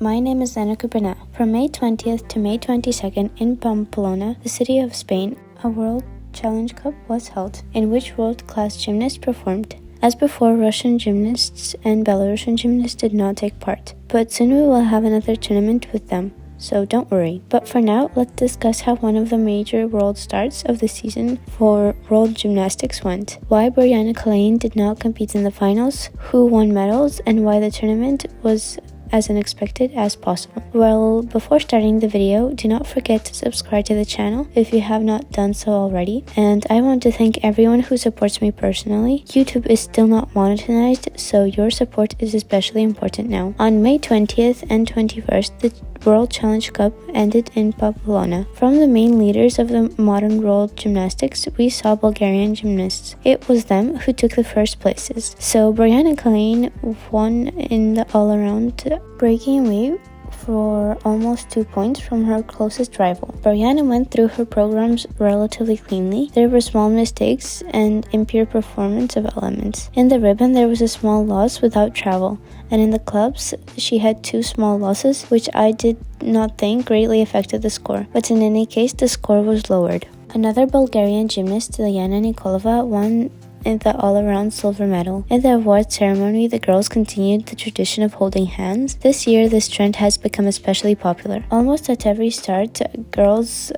my name is Lena KrupinA. From May 20th to May 22nd in Pamplona, the city of Spain, a World Challenge Cup was held, in which world-class gymnasts performed. As before, Russian gymnasts and Belarusian gymnasts did not take part, but soon we will have another tournament with them, so don't worry. But for now, let's discuss how one of the major world starts of the season for World Gymnastics went, why Boryana Kaleyn did not compete in the finals, who won medals, and why the tournament was as unexpected as possible. Well, before starting the video, do not forget to subscribe to the channel if you have not done so already. And I want to thank everyone who supports me personally. YouTube is still not monetized, so your support is especially important now. On May 20th and 21st, the World Challenge Cup ended in Pamplona. From the main leaders of the modern world gymnastics, we saw Bulgarian gymnasts. It was them who took the first places. So Boryana Kaleyn won in the all-around, breaking away for almost 2 points from her closest rival. Boryana went through her programs relatively cleanly. There were small mistakes and impure performance of elements. In the ribbon, there was a small loss without travel, and in the clubs, she had 2 small losses, which I did not think greatly affected the score, but in any case, the score was lowered. Another Bulgarian gymnast, Stiliana Nikolova, won in the all-around silver medal. In the award ceremony, the girls continued the tradition of holding hands. This year, this trend has become especially popular. Almost at every start, girls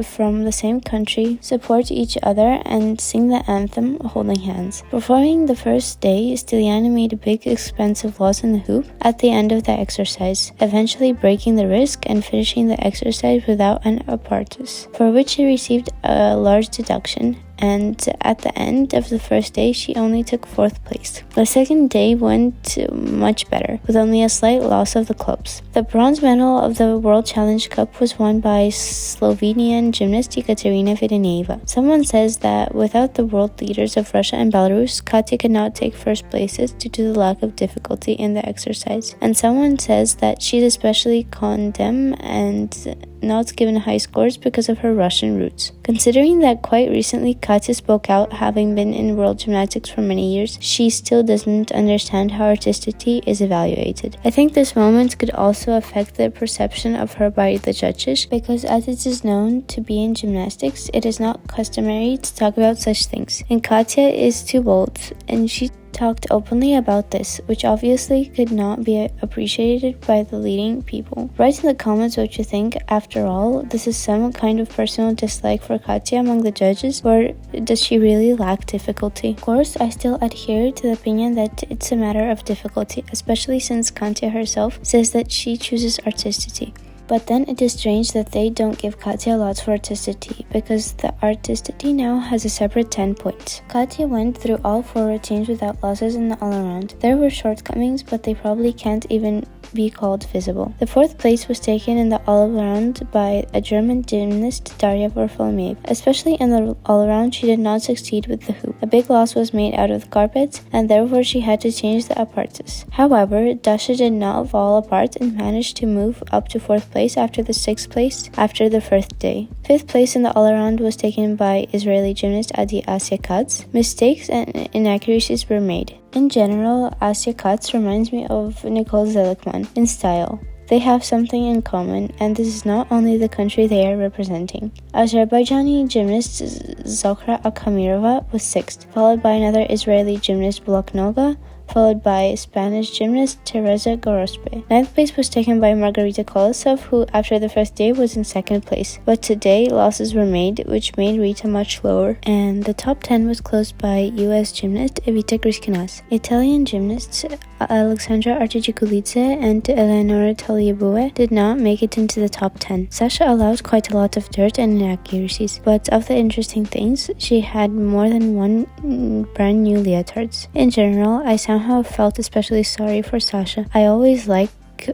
from the same country support each other and sing the anthem holding hands. Performing the first day, Stiliana made a big expensive loss in the hoop at the end of the exercise, eventually breaking the wrist and finishing the exercise without an apparatus, for which she received a large deduction. And at the end of the first day, she only took 4th place. The second day went much better, with only a slight loss of the clubs. The bronze medal of the World Challenge Cup was won by Slovenian gymnast Ekaterina Vedeneeva. Someone says that without the world leaders of Russia and Belarus, Katya could not take first places due to the lack of difficulty in the exercise. And someone says that she's especially condemned and not given high scores because of her Russian roots. Considering that quite recently Katya spoke out, having been in world gymnastics for many years, she still doesn't understand how artisticity is evaluated. I think this moment could also affect the perception of her by the judges, because as it is known to be in gymnastics, it is not customary to talk about such things. And Katya is too bold, and she talked openly about this, which obviously could not be appreciated by the leading people. Write in the comments what you think. After all, this is some kind of personal dislike for Katya among the judges, or does she really lack difficulty? Of course, I still adhere to the opinion that it's a matter of difficulty, especially since Katya herself says that she chooses artisticity. But then it is strange that they don't give Katya lots for artisticity, because the artisticity now has a separate 10 points. Katya went through all 4 routines without losses in the all-around. There were shortcomings, but they probably can't even be called visible. The 4th place was taken in the all-around by a German gymnast, Darya Varfolomeev. Especially in the all-around, she did not succeed with the hoop. A big loss was made out of the carpets, and therefore she had to change the apparatus. However, Dasha did not fall apart and managed to move up to 4th place after the 6th place after the 1st day. 5th place in the all-around was taken by Israeli gymnast Adjidjiculese. Mistakes and inaccuracies were made. In general, Adjidjiculese reminds me of Nicole Zelikman in style. They have something in common, and this is not only the country they are representing. Azerbaijani gymnast Zohra Akhamirova was 6th, followed by another Israeli gymnast Bloknoga, followed by Spanish gymnast Teresa Gorospe. 9th place was taken by Margarita Kolosov, who after the first day was in 2nd place, but today losses were made, which made Rita much lower, and the top 10 was closed by US gymnast Evita Grishkinas. Italian gymnasts Alexandra Adjidjiculese and Eleonora Toliabue did not make it into the top 10. Sasha allowed quite a lot of dirt and inaccuracies, but of the interesting things, she had more than 1 brand new leotards. In general, I somehow felt especially sorry for Sasha. I always liked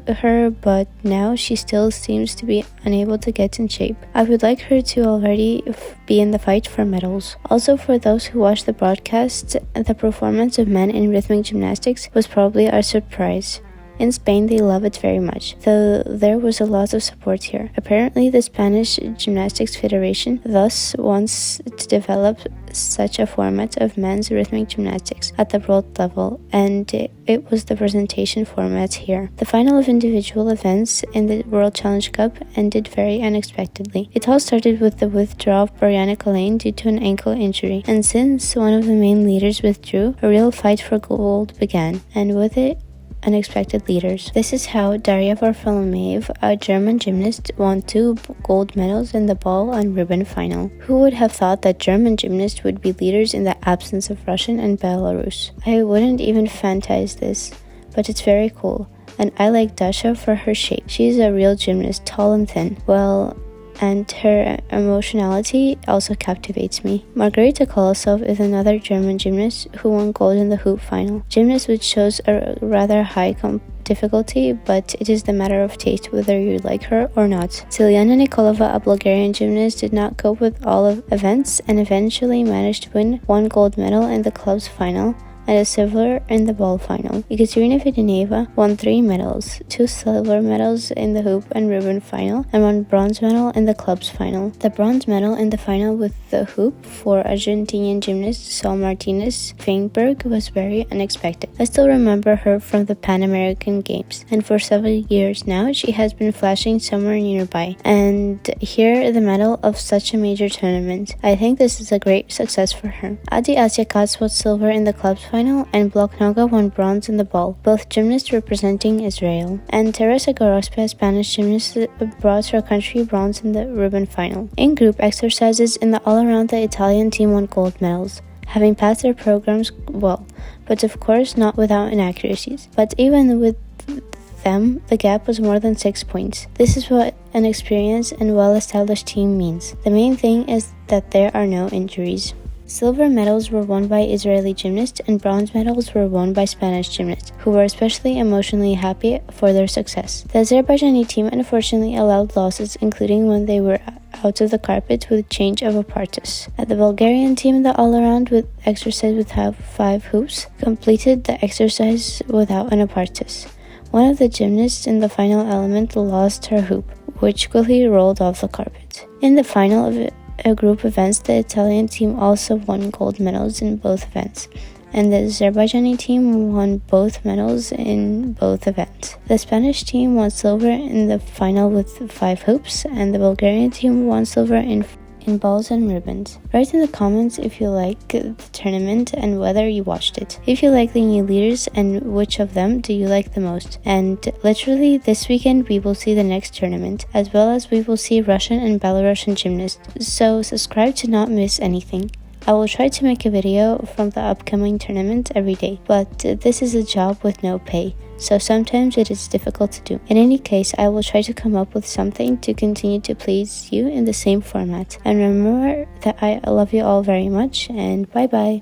her, but now she still seems to be unable to get in shape. I would like her to already be in the fight for medals. Also, for those who watched the broadcast, the performance of men in rhythmic gymnastics was probably a surprise. In Spain, they love it very much, though there was a lot of support here. Apparently, the Spanish Gymnastics Federation thus wants to develop such a format of men's rhythmic gymnastics at the world level, and it was the presentation format here. The final of individual events in the World Challenge Cup ended very unexpectedly. It all started with the withdrawal of Boryana Kaleyn due to an ankle injury, and since one of the main leaders withdrew, a real fight for gold began, and with it, unexpected leaders. This is how Daria Varfolomeev, a German gymnast, won 2 gold medals in the ball and ribbon final. Who would have thought that German gymnasts would be leaders in the absence of Russian and Belarus? I wouldn't even fantasize this, but it's very cool. And I like Dasha for her shape. She's a real gymnast, tall and thin. Well, and her emotionality also captivates me. Margarita Kolosov is another German gymnast who won gold in the hoop final. Gymnast which shows a rather high difficulty, but it is the matter of taste whether you like her or not. Stiliana Nikolova, a Bulgarian gymnast, did not cope with all of events and eventually managed to win 1 gold medal in the club's final and a silver in the ball final. Ekaterina Vedeneeva won 3 medals, 2 silver medals in the hoop and ribbon final, and 1 bronze medal in the club's final. The bronze medal in the final with the hoop for Argentinian gymnast Sol Martinez Feinberg was very unexpected. I still remember her from the Pan American Games, and for several years now she has been flashing somewhere nearby. And here the medal of such a major tournament. I think this is a great success for her. Adjidjiculese won silver in the club's final, and Bloknoga won bronze in the ball, both gymnasts representing Israel. And Teresa Gorospe, a Spanish gymnast, brought her country bronze in the ribbon final. In group exercises in the all-around, the Italian team won gold medals, having passed their programs well, but of course not without inaccuracies. But even with them, the gap was more than 6 points. This is what an experienced and well-established team means. The main thing is that there are no injuries. Silver medals were won by Israeli gymnasts and bronze medals were won by Spanish gymnasts, who were especially emotionally happy for their success. The Azerbaijani team unfortunately allowed losses, including when they were out of the carpet with change of apparatus. At the Bulgarian team, the all-around with exercise with 5 hoops completed the exercise without an apparatus. One of the gymnasts in the final element lost her hoop, which quickly rolled off the carpet. In the final of group events, the Italian team also won gold medals in both events, and the Azerbaijani team won both medals in both events. The Spanish team won silver in the final with 5 hoops, and the Bulgarian team won silver in balls and ribbons. Write in the comments if you like the tournament and whether you watched it. If you like the new leaders and which of them do you like the most. And literally this weekend we will see the next tournament, as well as we will see Russian and Belarusian gymnasts. So subscribe to not miss anything. I will try to make a video from the upcoming tournament every day, but this is a job with no pay, so sometimes it is difficult to do. In any case, I will try to come up with something to continue to please you in the same format. And remember that I love you all very much, and bye bye.